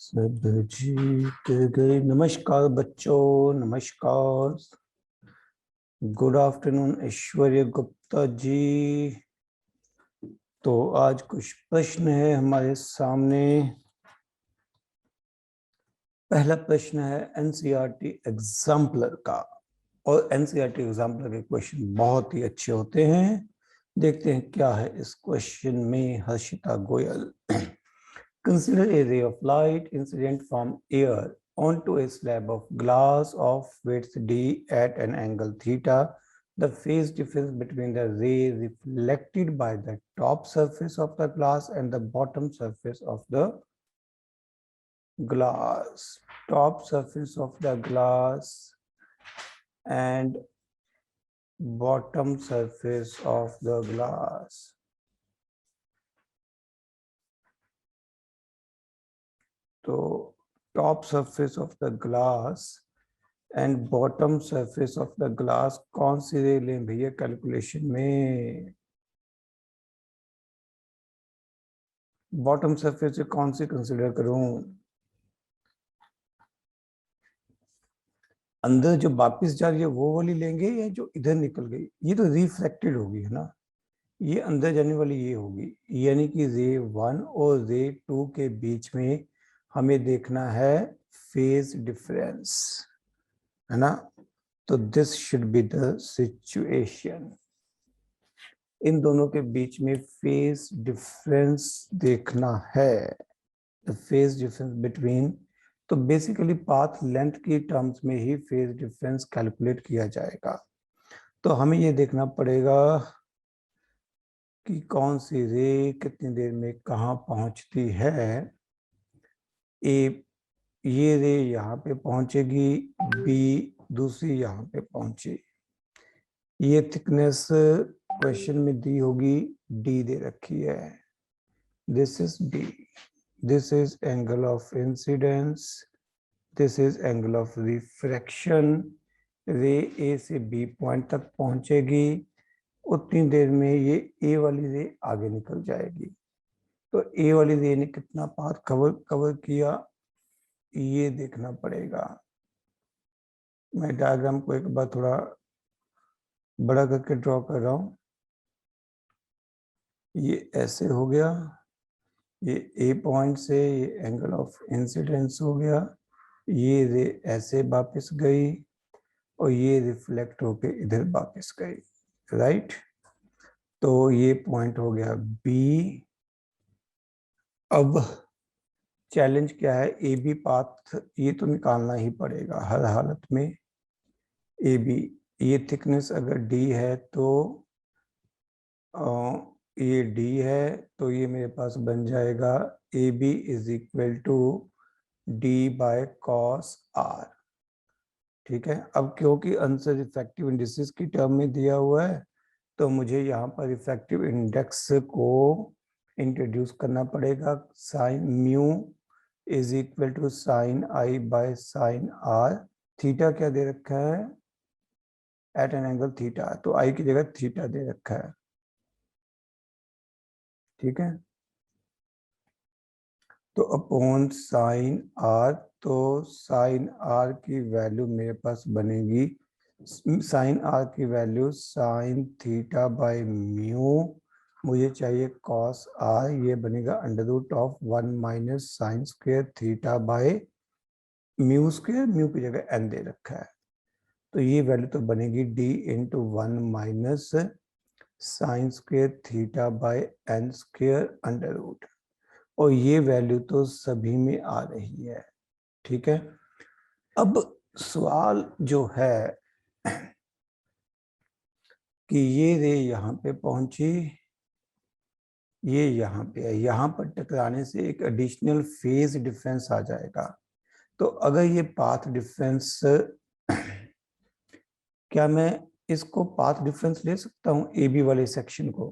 सब जीत गए। नमस्कार बच्चों, नमस्कार। गुड आफ्टरनून ऐश्वर्य गुप्ता जी। तो आज कुछ प्रश्न है हमारे सामने। पहला प्रश्न है एनसीईआरटी एग्जाम्पलर का, और एनसीईआरटी एग्जाम्पलर के क्वेश्चन बहुत ही अच्छे होते हैं। देखते हैं क्या है इस क्वेश्चन में। Harshita Goyal. Consider a ray of light incident from air onto a slab of glass of width d at an angle theta. The phase difference between the ray reflected by the top surface of the glass and the bottom surface of the glass. Top surface of the glass and bottom surface of the glass. तो top surface of the glass and bottom surface of the glass कौन सी रे लें भैया calculation में। Bottom surface से कौन सी consider करूं। अंदर जो वापिस जा रही है वो वाली लेंगे या जो इधर निकल गई, ये तो रिफ्लेक्टेड होगी है ना। ये अंदर जाने वाली ये होगी, यानी कि रे 1 और रे 2 के बीच में हमें देखना है फेज डिफरेंस, है ना। तो this should be the situation. इन दोनों के बीच में फेज डिफरेंस देखना है। द फेज डिफरेंस बिटवीन, तो बेसिकली पाथ लेंथ की टर्म्स में ही फेज डिफरेंस कैलकुलेट किया जाएगा। तो हमें ये देखना पड़ेगा कि कौन सी रे कितनी देर में कहाँ पहुंचती है। ये रे यहाँ पे पहुंचेगी, बी दूसरी यहाँ पे पहुंची। ये थिकनेस क्वेश्चन में दी होगी, डी दे रखी है। This is D. This is angle of incidence, this is angle of refraction. रे ए से बी पॉइंट तक पहुंचेगी, उतनी देर में ये ए वाली रे आगे निकल जाएगी। तो ए वाली रे ने कितना पाथ कवर किया, ये देखना पड़ेगा। मैं डायग्राम को एक बार थोड़ा बड़ा करके ड्रॉ कर रहा हूं। ये ऐसे हो गया, ये ए पॉइंट से ये एंगल ऑफ इंसिडेंस हो गया, ये रे ऐसे वापस गई और ये रिफ्लेक्ट होके इधर वापस गई, राइट। तो ये पॉइंट हो गया बी। अब चैलेंज क्या है, ए बी पाथ ये तो निकालना ही पड़ेगा हर हालत में। ए बी, ये थिकनेस अगर डी है तो ये डी है, तो ये मेरे पास बन जाएगा A B is equal to D by cos R. ठीक है। अब क्योंकि आंसर इफेक्टिव इंडिसेस की टर्म में दिया हुआ है, तो मुझे यहाँ पर इफेक्टिव इंडेक्स को इंट्रोड्यूस करना पड़ेगा। Sine mu is equal to sine I by sine R. Theta क्या दे रखा है, एट एन एंगल थीटा, तो आई की जगह थीटा दे रखा है। ठीक है। तो अपॉन साइन आर, तो साइन आर की वैल्यू मेरे पास बनेगी, साइन आर की value sine theta by mu, मुझे चाहिए कॉस आर, ये बनेगा under root of 1 minus sine square theta by mu square, mu की जगह एन दे रखा है। तो ये वैल्यू तो बनेगी D into 1 minus sine square theta by N square under root, और ये वैल्यू तो सभी में आ रही है। ठीक है। अब सवाल जो है कि ये रे यहाँ पे पहुंची, ये यहाँ पे है, यहाँ पर टकराने से एक एडिशनल फेज डिफरेंस आ जाएगा। तो अगर ये पाथ डिफरेंस, क्या मैं इसको पाथ डिफरेंस ले सकता हूँ ए बी वाले सेक्शन को।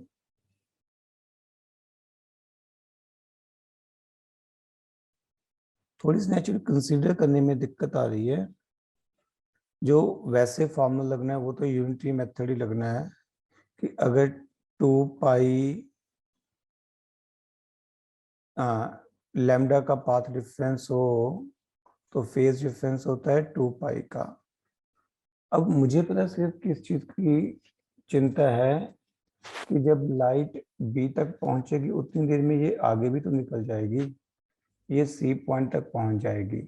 थोड़ी सी नेचुरल कंसीडर करने में दिक्कत आ रही है। जो वैसे फॉर्मूला लगना है वो तो यूनिटरी मेथड ही लगना है कि अगर 2 पाई लैम्डा का पाथ डिफरेंस हो तो फेज डिफरेंस होता है 2 पाई का। अब मुझे पता सिर्फ किस चीज की चिंता है कि जब लाइट बी तक पहुंचेगी उतनी देर में ये आगे भी तो निकल जाएगी, ये सी पॉइंट तक पहुंच जाएगी।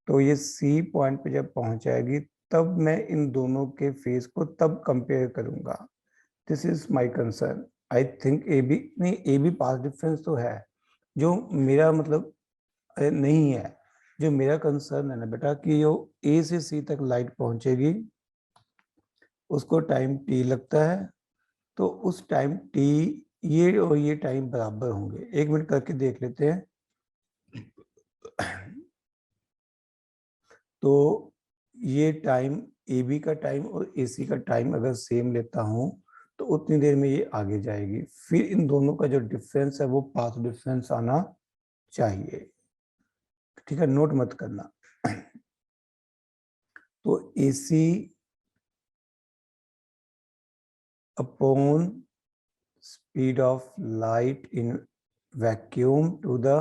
तो ये सी पॉइंट पे जब पहुंच जाएगी तब मैं इन दोनों के फेज को तब कंपेयर करूंगा। This is my concern. I think A B नहीं, ए बी पाथ डिफरेंस तो है, जो मेरा मतलब नहीं है। जो मेरा कंसर्न है ना बेटा कि जो ए से सी तक लाइट पहुंचेगी उसको टाइम टी लगता है, तो उस टाइम टी ये और ये टाइम बराबर होंगे। 1 मिनट करके देख लेते हैं। तो ये टाइम ए बी का टाइम और ए सी का टाइम अगर सेम लेता हूं तो उतनी देर में ये आगे जाएगी। फिर इन दोनों का जो डिफरेंस है वो पाथ डिफरेंस आना चाहिए। ठीक है, नोट मत करना। तो ए सी upon speed of light in vacuum to the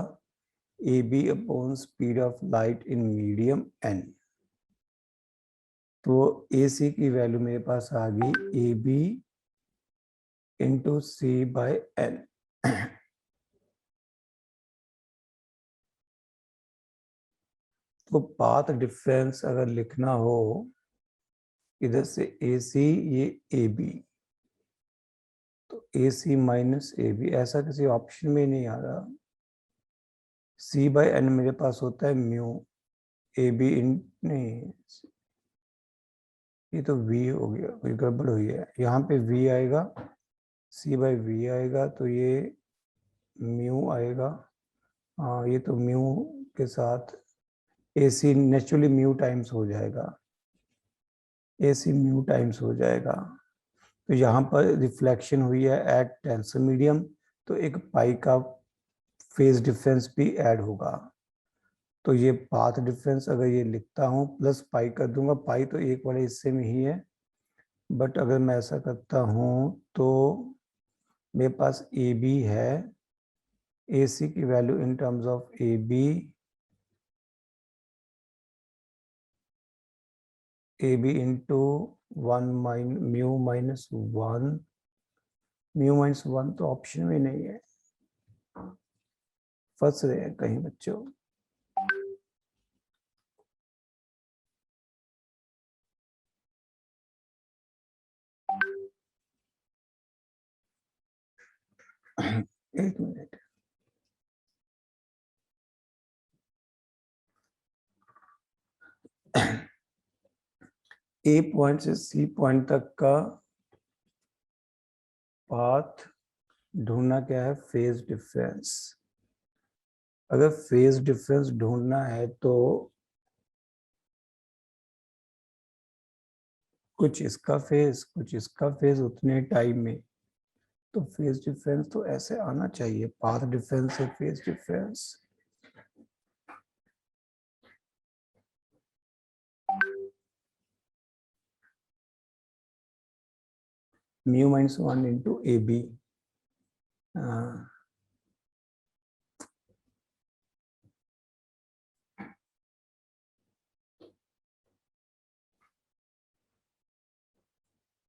AB upon speed of light in medium n। तो AC की वैल्यू मेरे पास आ गई AB इंटू सी बाय एन। तो पाथ डिफरेंस अगर लिखना हो इधर से AC ये AB, तो AC माइनस AB, ऐसा किसी ऑप्शन में नहीं आ रहा। सी बाय एन मेरे पास होता है म्यू, ए बी इन नहीं, ये तो v हो गया, कोई गड़बड़ हुई है। यहाँ पे v आएगा, c बाई वी आएगा, तो ये म्यू आएगा। हाँ, ये तो म्यू के साथ ए सी नेचुरली म्यू टाइम्स हो जाएगा, ए सी म्यू टाइम्स हो जाएगा। तो यहाँ पर रिफ्लेक्शन हुई है एट टेंसर मीडियम, तो एक पाई का फेज डिफरेंस भी ऐड होगा। तो ये पाथ डिफरेंस अगर ये लिखता हूँ प्लस पाई कर दूंगा, पाई तो एक वाले हिस्से में ही है, बट अगर मैं ऐसा करता हूँ तो मेरे पास ए बी है, ए सी की value in terms of A B into 1 mu minus 1, mu minus 1 तो ऑप्शन में नहीं है। फंस रहे हैं कहीं बच्चों। एक मिनट। ए पॉइंट से सी पॉइंट तक का पाथ ढूंढना क्या है, फेज डिफरेंस। अगर फेज डिफरेंस ढूंढना है तो कुछ इसका फेज कुछ इसका फेज उतने टाइम में, तो फेज डिफरेंस तो ऐसे आना चाहिए, पाथ डिफरेंस से phase difference. Mu minus 1 into A B.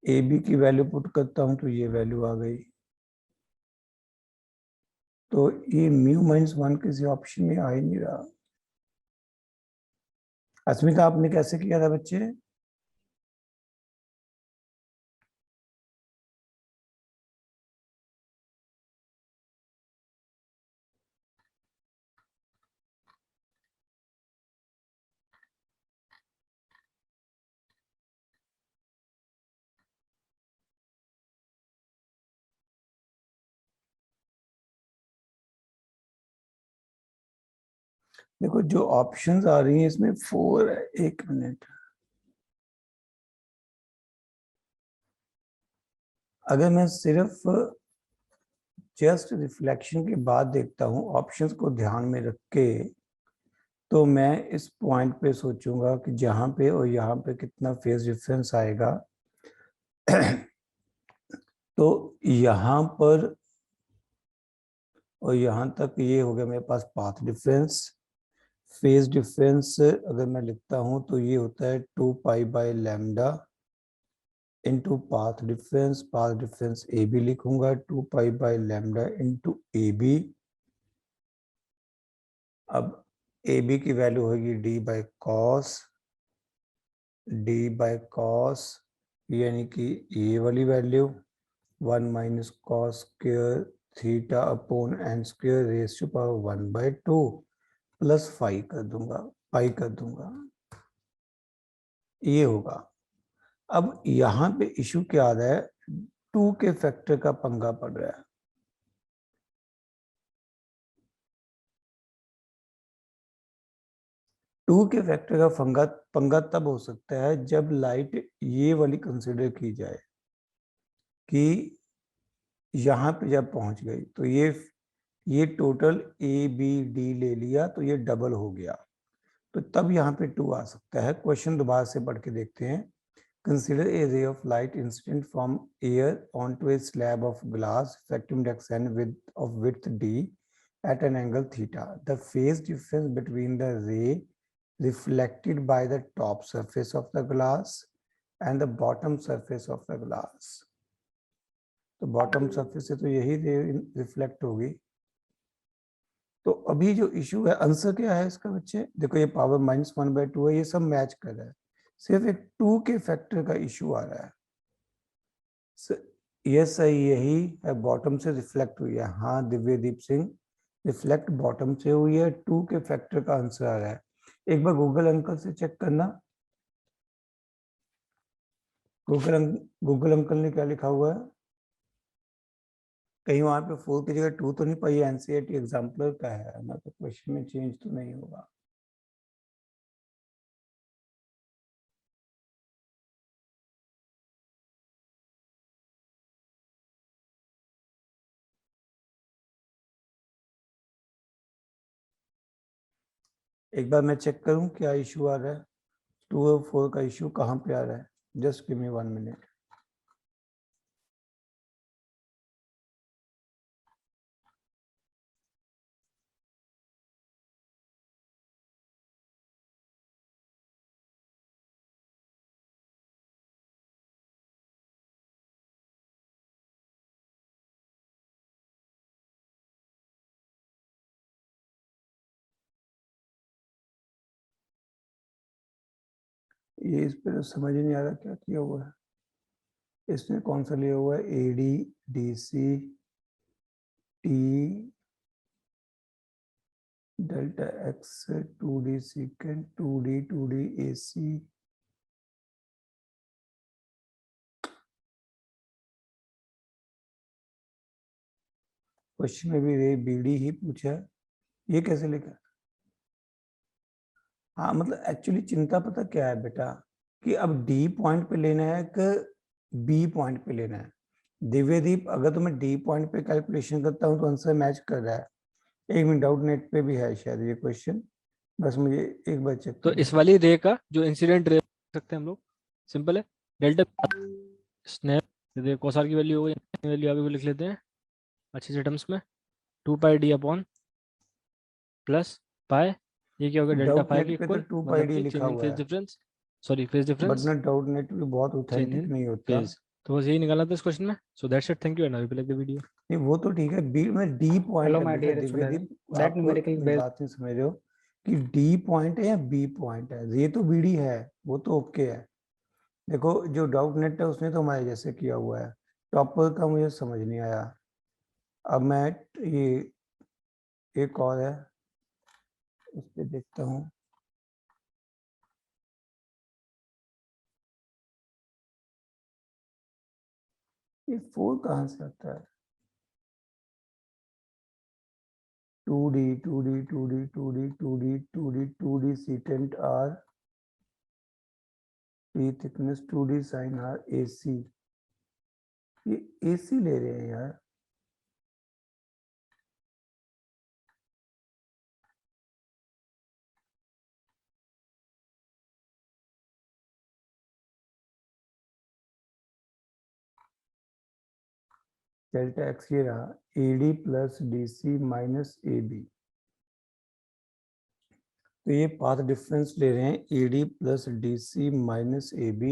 A B की वैल्यू पुट करता हूं तो ये वैल्यू आ गई। तो ये म्यू माइनस 1 किसी ऑप्शन में आ ही नहीं रहा। अस्मिता आपने कैसे किया था बच्चे? देखो जो ऑप्शंस आ रही हैं इसमें 4 है। एक मिनट, अगर मैं सिर्फ जस्ट रिफ्लेक्शन के बाद देखता हूँ ऑप्शंस को ध्यान में रख के, तो मैं इस पॉइंट पे सोचूंगा कि जहां पे और यहाँ पे कितना फेज डिफरेंस आएगा। तो यहाँ पर और यहाँ तक ये हो गया मेरे पास पाथ डिफरेंस। फेज डिफरेंस अगर मैं लिखता हूँ तो ये होता है 2π/λ into path difference. Path difference A B लिखूंगा 2π/λ इंटू ए बी। अब ए बी की वैल्यू होगी d/cos यानी कि ये वाली value 1 - cos square theta upon n square raise to power 1/2 plus pi कर दूंगा। ये होगा। अब यहाँ पे इशू क्या आ रहा है, 2 के फैक्टर का पंगा पड़ रहा है। टू के फैक्टर का पंगा तब हो सकता है जब लाइट ये वाली कंसिडर की जाए कि यहाँ पे जब पहुंच गई तो ये टोटल ए बी डी ले लिया तो ये डबल हो गया, तो तब यहाँ पे 2 आ सकता है। क्वेश्चन दोबारा से पढ़ के देखते हैं। Consider a ray of light incident from air onto a slab of glass vacuum index n of width d at an angle theta. The phase difference between the ray reflected by the top surface of the glass and the bottom surface of the glass. तो bottom surface से तो यही रे reflect होगी। तो अभी जो issue है, आंसर क्या है इसका बच्चे, देखो ये पावर -1/2 है, ये सब मैच कर रहा है, सिर्फ एक 2 के फैक्टर का इशू आ रहा है। ये सही, यही है, बॉटम से रिफ्लेक्ट हुई है। हाँ दिव्यदीप सिंह, रिफ्लेक्ट बॉटम से हुई है, 2 के फैक्टर का आंसर आ रहा है। एक बार गूगल अंकल से चेक करना, गूगल अंकल ने क्या लिखा हुआ है, कहीं वहां पे 4 की जगह 2 तो नहीं पाई, एनसीईआरटी एग्जाम्पलर का है ना, तो क्वेश्चन में चेंज तो नहीं होगा। एक बार मैं चेक करूं क्या इशू आ रहा है, 2 और 4 का इशू कहाँ पे आ रहा है, जस्ट गिव मी 1 मिनट। ये इस पे तो समझ ही नहीं आ रहा क्या किया हुआ है। इसमें कौन सा लिया हुआ है, A D D C T delta X 2D second 2D A C. Question में भी रे बी डी ही पूछा है, ये कैसे लिखा। हाँ मतलब एक्चुअली चिंता पता क्या है बेटा, कि अब डी पॉइंट पे लेना है कि बी पॉइंट पे लेना है। दिव्यदीप अगर तो मैं डी पॉइंट पे कैलकुलेशन करता हूँ तो आंसर मैच कर रहा है। एक मिनट, डाउट नेट पे भी है शायद ये क्वेश्चन, बस मुझे एक बार चेक तो करने इस वाली रे का जो इंसिडेंट रे सकते हैं हम लोग, सिंपल है, डेल्टा स्नैप कोसार की वैल्यू हो गई, वैल्यू आगे भी लिख लेते हैं अच्छे से टर्म्स में, 2πd/, प्लस पाई, ये क्या होगा, डेल्टा डाउट पाई के नेट पे तो इक्वल, 2 मतलब डी कि लिखा चेंज इन हुआ फेज है, difference, sorry phase but difference, ना डाउट नेट भी बहुत चेंज ऑथेंटिक इन नहीं होता। फेज। तो बस यही निकालना था इस क्वेश्चन में। So that's it, thank you and I will like the video. नहीं वो तो ठीक है, बी में डी पॉइंट Hello, है my बेटा dear student. दिव्यदीप, That आप numerical मेरी base. बात नहीं समझ रहे हो कि डी पॉइंट है या बी पॉइंट है, ये तो बी डी है, वो तो ओके है। देखो जो डाउट नेट है उसने तो हमारे जैसे किया हुआ है, टॉपर का मुझे समझ नहीं आया। अब मैं ये एक और है उस पर देखता हूँ। ये 4 कहाँ से आता है, 2D secant R, T thickness 2D sin R AC, ये AC ले रहे हैं यार। डेल्टा एक्स ये रहा AD plus DC minus AB। तो ये पाथ डिफरेंस ले रहे हैं AD plus DC minus AB,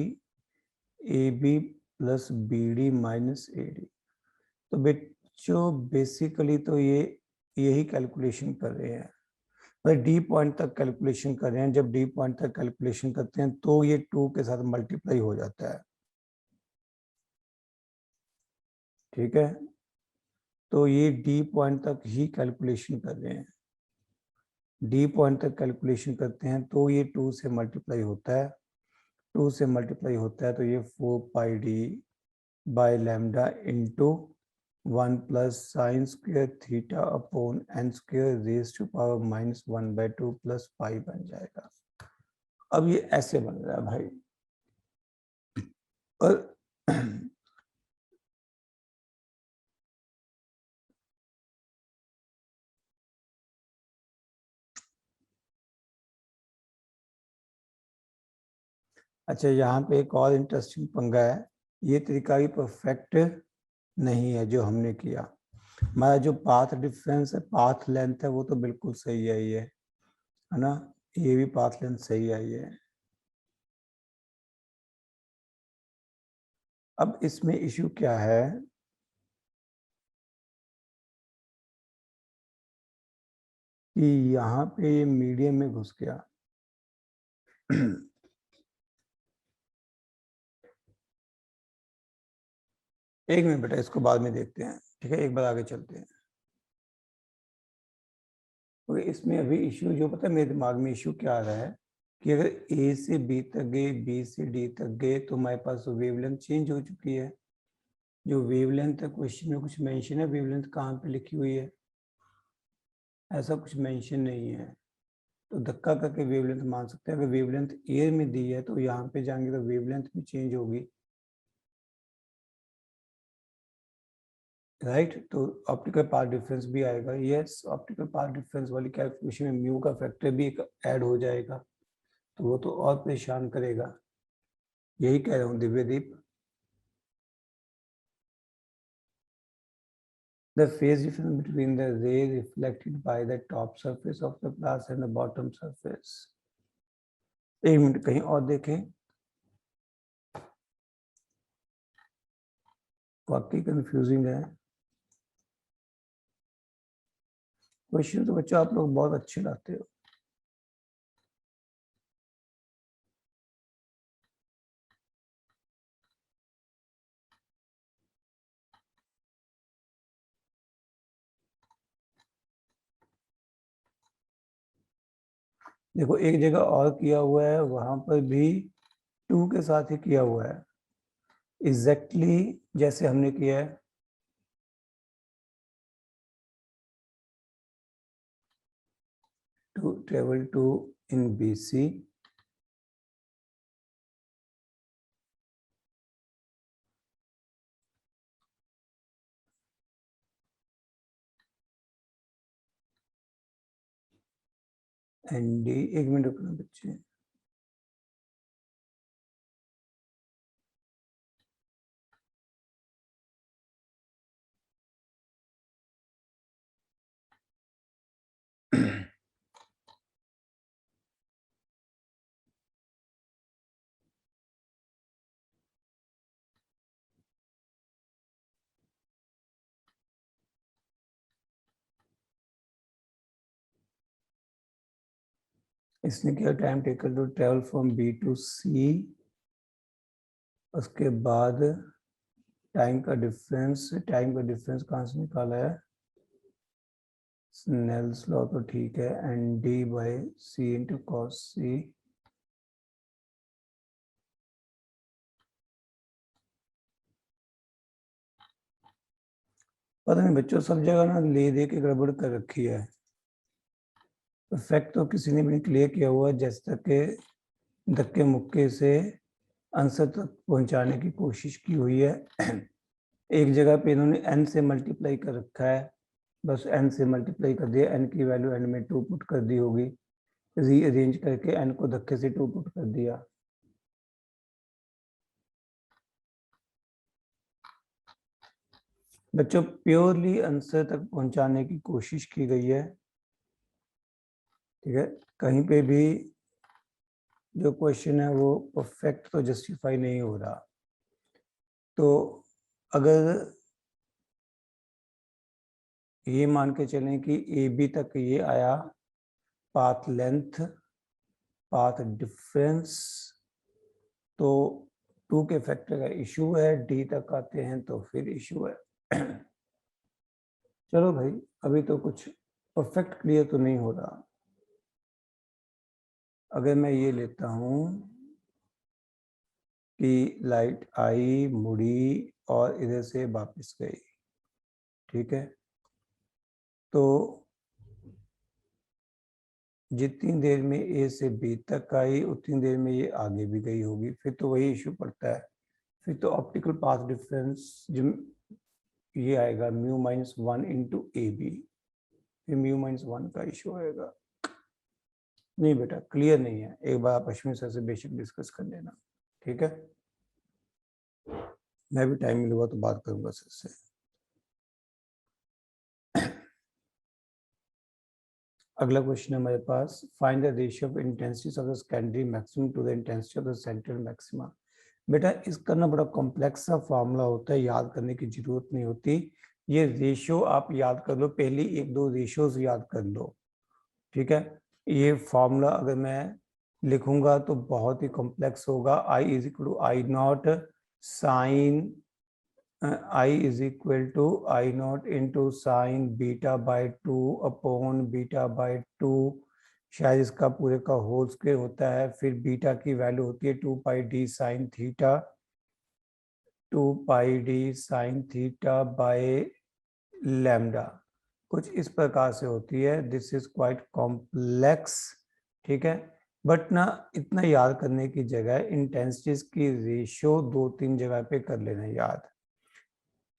AB plus BD minus AD। तो बच्चों बेसिकली तो ये यही कैलकुलेशन कर रहे हैं, मतलब डी पॉइंट तक कैलकुलेशन कर रहे हैं। जब डी पॉइंट तक कैलकुलेशन करते हैं तो ये 2 के साथ मल्टीप्लाई हो जाता है, ठीक है। तो ये डी पॉइंट तक ही कैलकुलेशन कर रहे हैं, डी पॉइंट तक कैलकुलेशन करते हैं तो ये 2 से मल्टीप्लाई होता है, 2 से मल्टीप्लाई होता है तो ये 4 pi D by lambda into 1 plus sine square theta upon n square raise to power minus 1/2 plus pi बन जाएगा। अब ये ऐसे बन रहा है भाई, और अच्छा यहाँ पे एक और इंटरेस्टिंग पंगा है, ये तरीका भी परफेक्ट नहीं है जो हमने किया। हमारा जो पाथ डिफरेंस है, पाथ लेंथ है, वो तो बिल्कुल सही है ये, है ना, ये भी पाथ लेंथ सही आई है। अब इसमें इशू क्या है कि यहाँ पे ये मीडियम में घुस गया। एक मिनट बेटा, इसको बाद में देखते हैं, ठीक है, एक बार आगे चलते हैं। तो इसमें अभी इशू जो पता है मेरे दिमाग में इशू क्या आ रहा है कि अगर A से B तक गए, B से D तक गए, तो हमारे पास वेवलेंथ चेंज हो चुकी है। जो वेवलेंथ है, क्वेश्चन में कुछ मेंशन है वेवलेंथ कहाँ पे लिखी हुई है? ऐसा कुछ मेंशन नहीं है, तो धक्का करके वेवलेंथ मान सकते हैं। अगर वेवलेंथ एयर में दी है तो यहाँ पे जाएंगे तो वेवलेंथ भी चेंज होगी, राइट। तो ऑप्टिकल पाथ डिफरेंस भी आएगा, यस, ऑप्टिकल पाथ डिफरेंस वाली कैलकुलेशन में म्यू का फैक्टर भी एक ऐड हो जाएगा, तो वो तो और परेशान करेगा। यही कह रहा हूँ दिव्यदीप। The phase difference between the ray reflected by the top surface of the glass and the bottom surface। एक मिनट कहीं और देखें, वाकई कंफ्यूजिंग है क्वेश्चन। तो बच्चों आप लोग बहुत अच्छे लाते हो। देखो एक जगह और किया हुआ है, वहां पर भी 2 के साथ ही किया हुआ है, एग्जैक्टली जैसे हमने किया है। To travel to in BC, and D, एक मिनट रुकना बच्चे। इसने क्या time taken to travel from B to C, उसके बाद टाइम का डिफरेंस कहाँ से निकाला है? स्नेल्स लॉ तो ठीक है, and D by C into cos C. पता नहीं बच्चों, सब जगह ना ले दे के गड़बड़ कर रखी है। फैक्ट तो किसी ने भी क्लियर किया हुआ है, जैसे तक के धक्के मुक्के से आंसर तक पहुंचाने की कोशिश की हुई है। एक जगह पे इन्होंने n से मल्टीप्लाई कर रखा है, बस n से मल्टीप्लाई कर दिया, n की वैल्यू n में 2 पुट कर दी होगी, रीअरेंज करके n को धक्के से 2 पुट कर दिया। बच्चों प्योरली आंसर तक पहुंचाने की कोशिश की गई है, ठीक है। कहीं पे भी जो क्वेश्चन है वो परफेक्ट तो जस्टिफाई नहीं हो रहा। तो अगर ये मान के चलें कि ए बी तक ये आया, पाथ लेंथ, पाथ डिफरेंस, तो 2 के फैक्टर का इशू है, डी तक आते हैं तो फिर इशू है। चलो भाई, अभी तो कुछ परफेक्ट क्लियर तो नहीं हो रहा। अगर मैं ये लेता हूं कि लाइट आई, मुड़ी और इधर से वापस गई, ठीक है, तो जितनी देर में ए से बी तक आई उतनी देर में ये आगे भी गई होगी, फिर तो वही इशू पड़ता है। फिर तो ऑप्टिकल पाथ डिफरेंस जो ये आएगा μ-1 इंटू ए बी, फिर μ-1 का इशू आएगा। नहीं बेटा क्लियर नहीं है, एक बार आप अश्विन सर से बेसिक डिस्कस कर लेना, ठीक है। मैं भी टाइम मिलूंगा तो बात करूंगा सर से। अगला क्वेश्चन है हमारे पास, find the ratio of intensities of the secondary maximum to the intensity of the central maxima. बेटा इसका ना बड़ा कॉम्प्लेक्स सा फॉर्मूला होता है, याद करने की जरूरत नहीं होती। ये रेशियो आप याद कर लो, पहली 1-2 रेशियोज याद कर लो, ठीक है। ये फॉर्मूला अगर मैं लिखूंगा तो बहुत ही कॉम्प्लेक्स होगा। I is equal to I naught sine I is equal to I naught into sine beta by 2 upon beta by 2, शायद इसका पूरे का होल स्क्वायर होता है। फिर बीटा की वैल्यू होती है 2 pi d sine theta, 2 pi d sine theta by lambda, कुछ इस प्रकार से होती है। दिस इज क्वाइट कॉम्प्लेक्स, ठीक है। बट ना इतना याद करने की जगह इंटेंसिटीज की रेशियो 2-3 जगह पे कर लेना याद,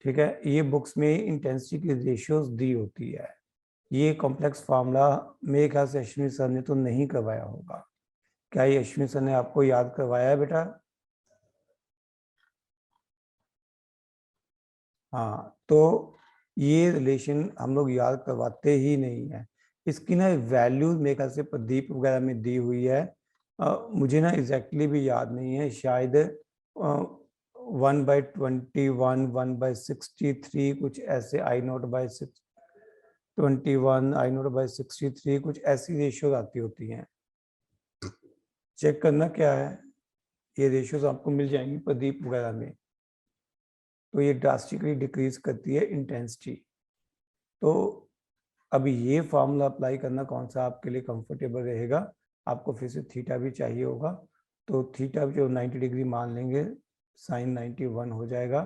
ठीक है। ये बुक्स में इंटेंसिटी की रेशियोज दी होती है। ये कॉम्प्लेक्स फार्मूला मेरे ख्याल से अश्विनी सर ने तो नहीं करवाया होगा। क्या ये अश्विनी सर ने आपको याद करवाया है बेटा? हाँ, तो ये रिलेशन हम लोग याद करवाते ही नहीं है। इसकी ना वैल्यूज मेरे ख्याल से प्रदीप वगैरह में दी हुई है। मुझे ना एग्जैक्टली भी याद नहीं है, शायद 1/21, 1/63, कुछ ऐसे, I0/21, I0/63, कुछ ऐसी रेशियोज आती होती हैं। चेक करना क्या है, ये रेशियोज आपको मिल जाएंगी प्रदीप वगैरह में। तो ये ड्रास्टिकली डिक्रीज करती है इंटेंसिटी। तो अभी ये फॉर्मूला अप्लाई करना कौन सा आपके लिए कंफर्टेबल रहेगा? आपको फिर से थीटा भी चाहिए होगा, तो थीटा जो 90 डिग्री मान लेंगे, साइन 91 हो जाएगा।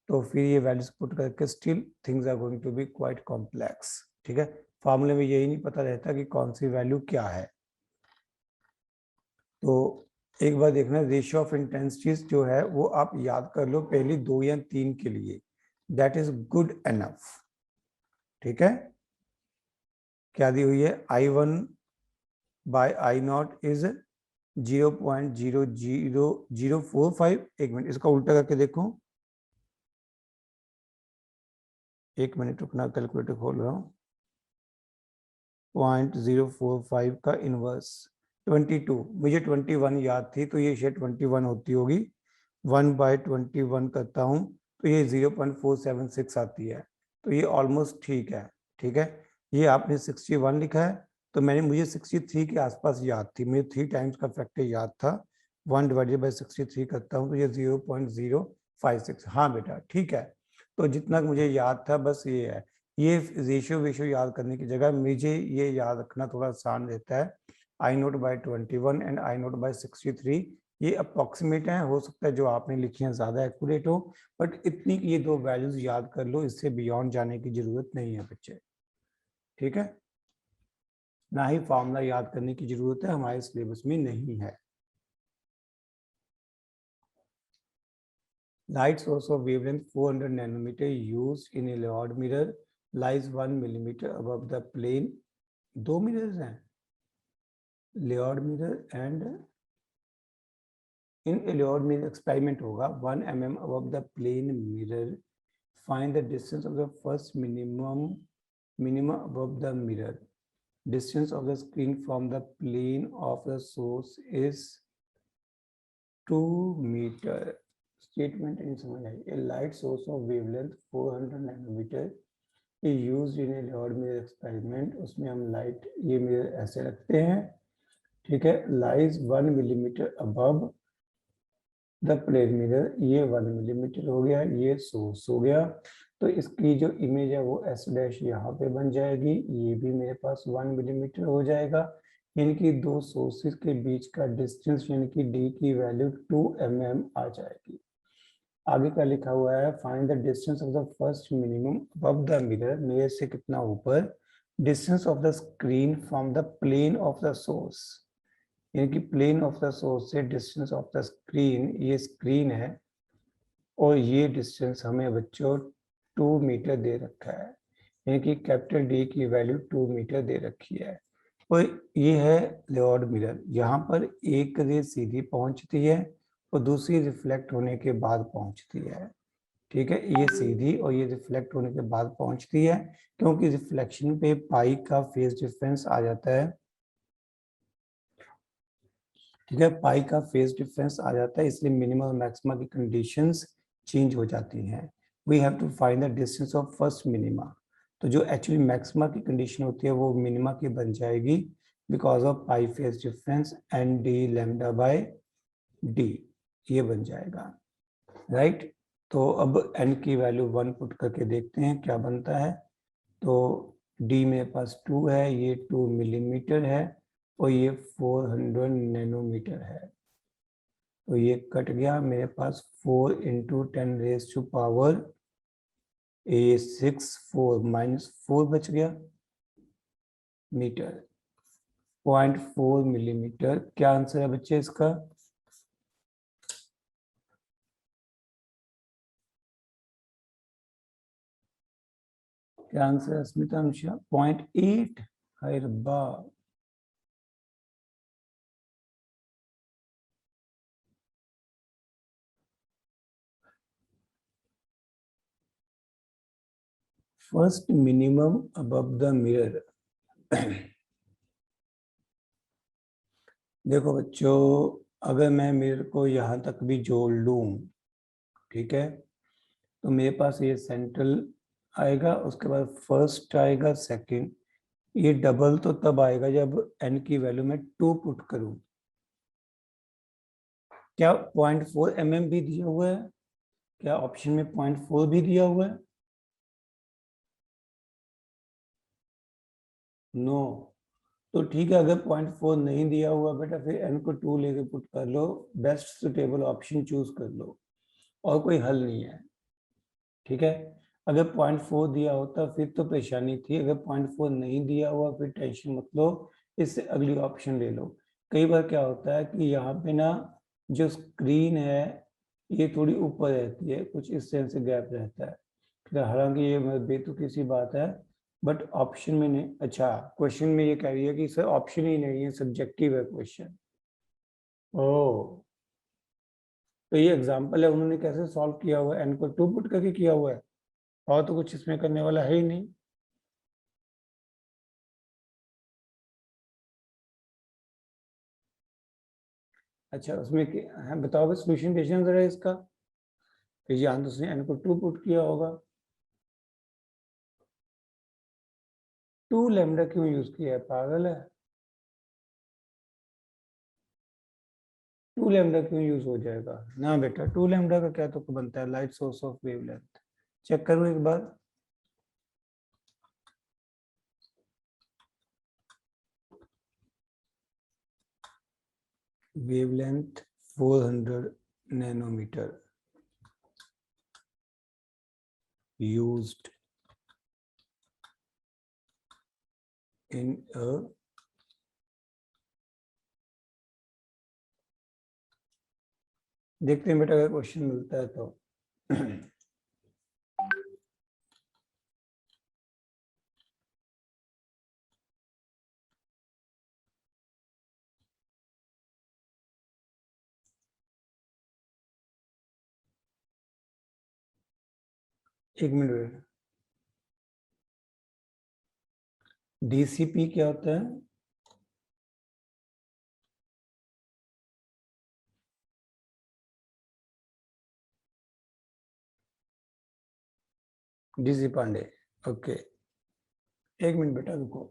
तो फिर ये वैल्यूज पुट करके still things are going to be quite complex, ठीक है। फॉर्मूले में यही नहीं पता रहता कि कौन सी वैल्यू क्या है। तो एक बार देखना, रेशियो ऑफ इंटेंसिटीज जो है वो आप याद कर लो पहली 2 या 3 के लिए, दैट इज गुड एनफ, ठीक है। क्या दी हुई है? I1/I0 is 0.00045। एक मिनट इसका उल्टा करके देखो, एक मिनट रुकना, कैलकुलेटर खोल रहा हूँ। 0.045 का इनवर्स 22, मुझे 21 याद थी तो ये शायद 21 होती होगी। 1/21 करता हूँ तो ये 0.476 आती है, तो ये ऑलमोस्ट ठीक है, ठीक है। ये आपने 61 लिखा है, तो मुझे 63 के आसपास याद थी, मुझे 3 टाइम्स का फैक्टर याद था। 1/63 करता हूँ तो ये 0.056। हाँ बेटा ठीक है, तो जितना मुझे याद था बस ये है। ये रेशियो याद करने की जगह मुझे ये याद रखना थोड़ा आसान रहता है। I0/21 एंड I0/63 ये अप्रॉक्सीमेट है, हो सकता है जो आपने लिखी है ज्यादा एक्यूरेट हो, बट इतनी ये 2 वैल्यूज याद कर लो, इससे बियॉन्ड जाने की जरूरत नहीं है बच्चे, ठीक है। ना ही फॉर्मूला याद करने की जरूरत है, हमारे सिलेबस में नहीं है। Light source of wavelength 400 nanometer used in a Leod mirror lies 1 millimeter above the plane। 2 mirrors हैं, Leod mirror and in a Leod mirror experiment होगा 1 mm above the plane mirror find the distance of the first minimum above the mirror. Distance of the screen from the plane of the source is 2 meter. Statement in समझ आई. A light source of wavelength 400 nanometer is used in a Lord mirror experiment. उसमें हम light ये mirror ऐसे रखते हैं, ठीक है, lies 1 millimeter above the plane mirror. ये 1 मिलीमीटर हो गया, ये सोर्स हो गया. तो इसकी जो इमेज है वो एस डैश यहाँ पे बन जाएगी. ये भी मेरे पास 1 मिलीमीटर हो जाएगा. यानी कि दो सोर्सेज के बीच का डिस्टेंस यानी कि डी की वैल्यू 2 mm आ जाएगी. आगे का लिखा हुआ है find the distance of the first minimum above the mirror. Mirror से कितना ऊपर. Distance of the screen from the plane of the source. यानी कि प्लेन ऑफ द सोर्स से डिस्टेंस ऑफ द स्क्रीन, ये स्क्रीन है और ये डिस्टेंस हमें बच्चों 2 मीटर दे रखा है. यानी कि कैपिटल डी की वैल्यू 2 मीटर दे रखी है. और ये है लेऑर्ड मिरर. यहाँ पर एक रे सीधी पहुंचती है और दूसरी रिफ्लेक्ट होने के बाद पहुंचती है. ठीक है, ये सीधी और ये रिफ्लेक्ट होने के बाद पहुंचती है, क्योंकि रिफ्लेक्शन पे पाई का फेज डिफरेंस आ जाता है. ठीक है, पाई का फेज डिफरेंस आ जाता है, इसलिए मिनिमम और मैक्सिमा की कंडीशंस चेंज हो जाती हैं. We have to find the distance of first minima. तो जो एक्चुअली मैक्सिमा की कंडीशन होती है वो मिनिमा की बन जाएगी because of pi phase difference and D lambda by D. ये बन जाएगा, राइट. तो अब एन की वैल्यू 1 पुट करके देखते हैं क्या बनता है. तो डी मेरे पास 2 है, ये 2 मिलीमीटर है और ये 400 नैनोमीटर है. तो ये कट गया, मेरे पास 4 × 10⁻⁴ ये 6 4 -4 बच गया मीटर. 0.4 मिलीमीटर. क्या आंसर है बच्चे इसका. क्या आंसर है स्मिता अनुषा. 0.8. हाय रब्बा. First minimum above the mirror. देखो बच्चों, अगर मैं मिरर को यहाँ तक भी जोड़ लूँ, ठीक है, तो मेरे पास ये सेंट्रल आएगा, उसके बाद फर्स्ट आएगा, सेकंड. ये डबल तो तब आएगा जब n की वैल्यू में 2 पुट करूं. क्या 0.4 mm भी दिया हुआ है. क्या ऑप्शन में 0.4 भी दिया हुआ है. नो. तो ठीक है, अगर 0.4 नहीं दिया हुआ बेटा फिर n को 2 लेके पुट कर लो. बेस्ट सुटेबल ऑप्शन चूज कर लो और कोई हल नहीं है. ठीक है, अगर 0.4 दिया होता फिर तो परेशानी थी. अगर 0.4 नहीं दिया हुआ फिर टेंशन मत लो, इससे अगली ऑप्शन ले लो. कई बार क्या होता है कि यहाँ पे ना जो स्क्रीन है ये थोड़ी ऊपर रहती है, कुछ इस सेंस से गैप रहता है. हालांकि ये बेतुकी सी बात है, बट ऑप्शन में नहीं. अच्छा, क्वेश्चन में ये कह रही है कि सर ऑप्शन ही नहीं है, सब्जेक्टिव है क्वेश्चन. ओ, तो ये एग्जांपल है, उन्होंने कैसे सॉल्व किया हुआ है. एन को 2 पुट करके किया हुआ है और तो कुछ इसमें करने वाला है ही नहीं. अच्छा, उसमें बताओगे सोल्यूशन भेजना जरा इसका. फिर यहाँ तो उसने एन को 2 पुट किया होगा. 2 लैम्डा क्यों यूज किया है, पागल है. 2 लैम्डा क्यों यूज हो जाएगा ना बेटा. 2 लैम्डा का क्या तो बनता है, light source of wavelength. Check करो एक बार. Wavelength 400 nanometre used in a देखते हैं बेटा अगर क्वेश्चन मिलता है तो. एक मिनट, DCP क्या होता है? DC पांडे, ओके, एक मिनट बेटा रुको।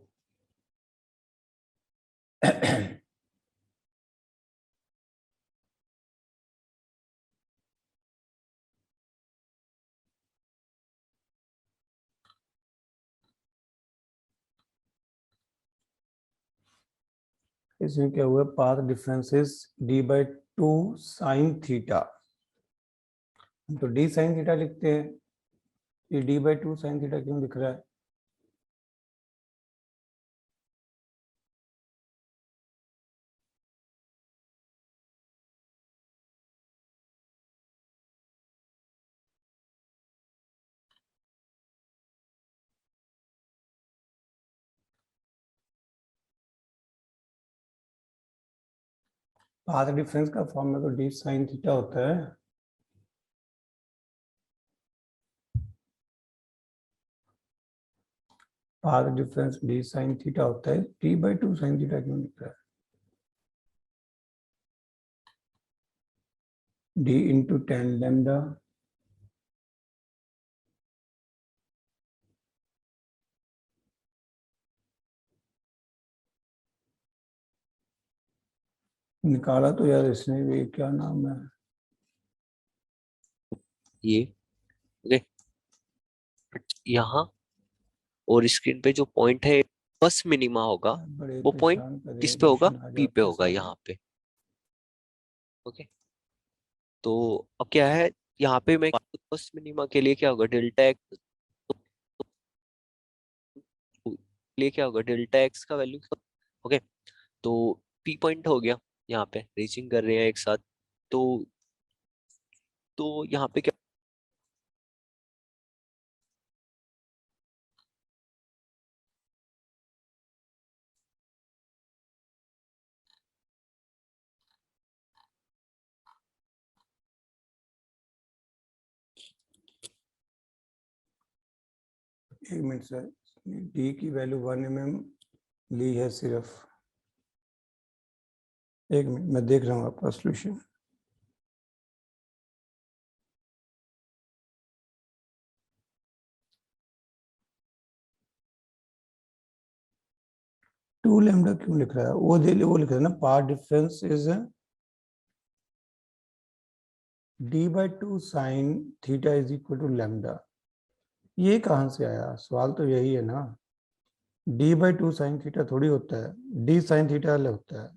इसमें क्या हुआ, path differences d/2 sin theta, तो d sin थीटा लिखते हैं, ये d/2 sin थीटा क्यों लिख रहा है? पाथ डिफरेंस का फॉर्मूला तो d sin थीटा होता है। Path difference d sin theta होता है, d/2 sin थीटा क्यों लिख रहा है? d into tan lambda निकाला तो यार इसने भी, क्या नाम है ये ओके, यहाँ और स्क्रीन पे जो पॉइंट है फर्स्ट मिनिमा होगा, बड़े वो पॉइंट परेशान कर रहे किस हैं, पे होगा? ट्यूशन आ पी पे जाते हैं होगा सारे। यहाँ पे। ओके, तो अब क्या है यहाँ पे मैं फर्स्ट मिनिमा के लिए क्या होगा, डेल्टा एक्स लिए क्या होगा, डेल्टा एक्स का वैल्यू। ओके, तो पी पॉइंट हो गया, यहाँ पे रीचिंग कर रहे हैं एक साथ, तो यहाँ पे क्या, एक मिनट सर, d की वैल्यू 1 mm ली है सिर्फ, एक मिनट मैं देख रहा हूँ आपका सोल्यूशन। टू लैम्डा क्यों लिख रहा है? वो वो लिख रहा है ना, path difference is d/2 sin theta is equal to lambda. ये कहाँ से आया? सवाल तो यही है ना, d/2 sin थीटा थोड़ी होता है, d sin थीटा अलग होता है।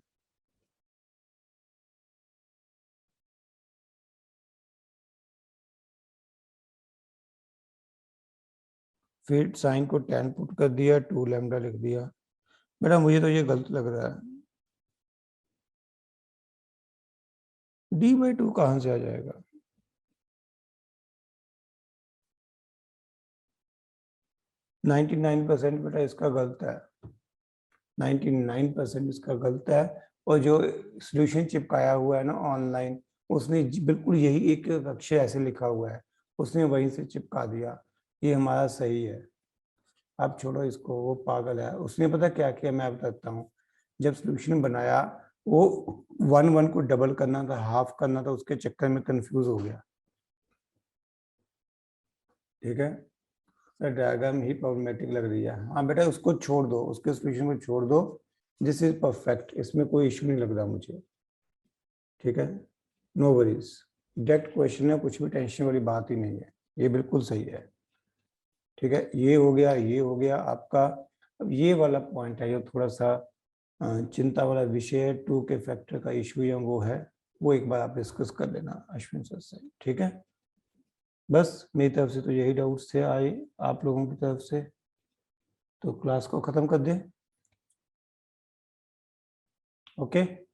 फिर साइन को tan पुट कर दिया, 2 लैम्डा लिख दिया। बेटा मुझे तो ये गलत लग रहा है, d/2 कहाँ से आ जाएगा? 99% बेटा इसका गलत है, 99% इसका गलत है। और जो सॉल्यूशन चिपकाया हुआ है ना ऑनलाइन, उसने बिल्कुल यही एक अक्षर ऐसे लिखा हुआ है, उसने वहीं से चिपका दिया, ये हमारा सही है। आप छोड़ो इसको, वो पागल है। उसने पता क्या किया, मैं बताता हूँ। जब सॉल्यूशन बनाया, वो 1 को डबल करना था, हाफ करना था, उसके चक्कर में कंफ्यूज हो गया। ठीक है सर, डायग्राम ही प्रॉब्लमेटिक लग रही है। हाँ बेटा उसको छोड़ दो, उसके सॉल्यूशन को छोड़ दो, दिस इज परफेक्ट, इसमें कोई इश्यू नहीं लग रहा मुझे। ठीक है, नो वरीज, डायरेक्ट क्वेश्चन है, कुछ भी टेंशन वाली बात ही नहीं है, ये बिल्कुल सही है। ठीक है, ये हो गया, ये हो गया आपका। अब ये वाला पॉइंट है, ये थोड़ा सा चिंता वाला विषय है, 2 के फैक्टर का इशू या वो है, वो एक बार आप डिस्कस कर लेना अश्विन सर से। ठीक है, बस मेरी तरफ से तो यही डाउट्स थे आए आप लोगों की तरफ से, तो क्लास को खत्म कर दें। ओके।